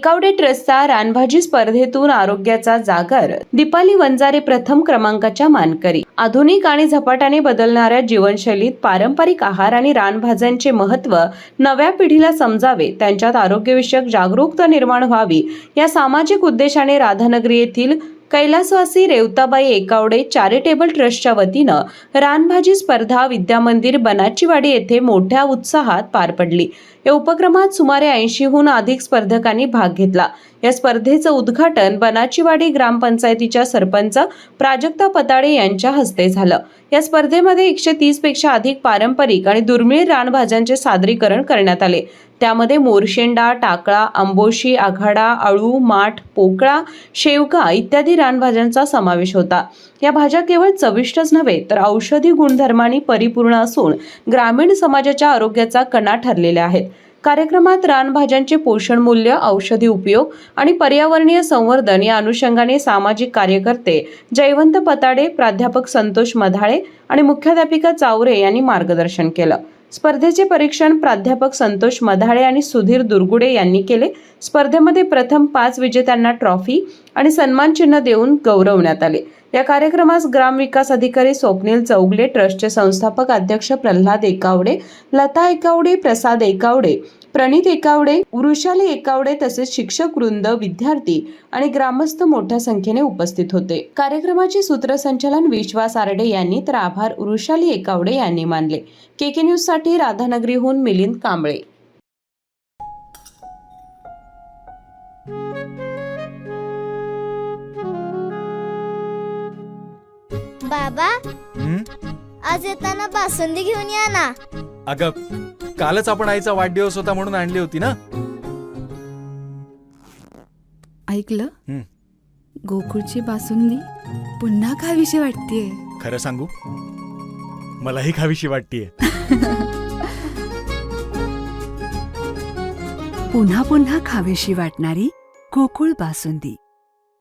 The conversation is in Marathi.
एकावडे ट्रस्टचा रानभाजी स्पर्धेतून आरोग्याचा जागर, दीपाली वंजारे प्रथम क्रमांकाच्या मानकरी। आधुनिक आणि झपाट्याने बदलणाऱ्या जीवनशैलीत पारंपरिक आहार आणि रानभाज्यांचे महत्त्व नव्या पिढीला समजावे, त्यांच्यात आरोग्यविषयक जागरूकता निर्माण व्हावी या सामाजिक उद्देशाने राधानगरी येथील कैलासवासी रेवताबाई एकावडे चॅरिटेबल ट्रस्टच्या वतीनं रानभाजी स्पर्धा विद्यामंदिर बनाचीवाडी येथे मोठ्या उत्साहात पार पडली। या उपक्रमात सुमारे 80हून अधिक स्पर्धकांनी भाग घेतला। या स्पर्धेचं उद्घाटन बनाचीवाडी ग्रामपंचायतीच्या सरपंच प्राजक्ता पताडे यांच्या हस्ते झालं। या स्पर्धेमध्ये 130 पेक्षा अधिक पारंपरिक आणि दुर्मिळ रानभाज्यांचे सादरीकरण करण्यात आले। त्यामध्ये मोरशेंडा, टाकळा, आंबोशी, आघाडा, अळू, माठ, पोकळा, शेवगा इत्यादी रानभाज्यांचा समावेश होता। या भाज्या केवळ चविष्टच नव्हे तर औषधी गुणधर्मांनी परिपूर्ण असून ग्रामीण समाजाच्या आरोग्याचा कणा ठरलेल्या आहेत। कार्यक्रमात रानभाज्यांचे पोषण मूल्य, औषधी उपयोग आणि पर्यावरणीय संवर्धन या अनुषंगाने सामाजिक कार्यकर्ते जयवंत पताडे, प्राध्यापक संतोष मधाळे आणि मुख्याध्यापिका चावरे यांनी मार्गदर्शन केलं। स्पर्धेचे परीक्षण प्राध्यापक संतोष मधाळे आणि सुधीर दुर्गुडे यांनी केले। स्पर्धेमध्ये प्रथम 5 विजेत्यांना ट्रॉफी आणि सन्मान चिन्ह देऊन गौरवण्यात आले। या कार्यक्रमास ग्रामविकास अधिकारी स्वप्नील चौगले, ट्रस्टचे संस्थापक अध्यक्ष प्रल्हाद एकावडे, लता एकावडे, प्रसाद एकावडे, प्रणित एकावडे, वृषाली एकावडे तसेच शिक्षक वृंद, विद्यार्थी आणि ग्रामस्थ मोठ्या संख्येने उपस्थित होते। कार्यक्रमाचे सूत्रसंचालन विश्वास आरडे यांनी तर आभार वृषाली एकावडे यांनी मानले। केके न्यूज साठी राधानगरीहून मिलिंद कांबळे। बाबा, आज येताना बासुंदी घेऊन या ना। अगं, कालच आपण आईचा वाढदिवस होता म्हणून आणली होती ना। ऐकलं, गोकुळची बासुंदी पुन्हा खावीशी वाटतेय। खरं सांगू, मलाही खावीशी वाटतेय। पुन्हा पुन्हा खावीशी वाटणारी गोकुळ बासुंदी।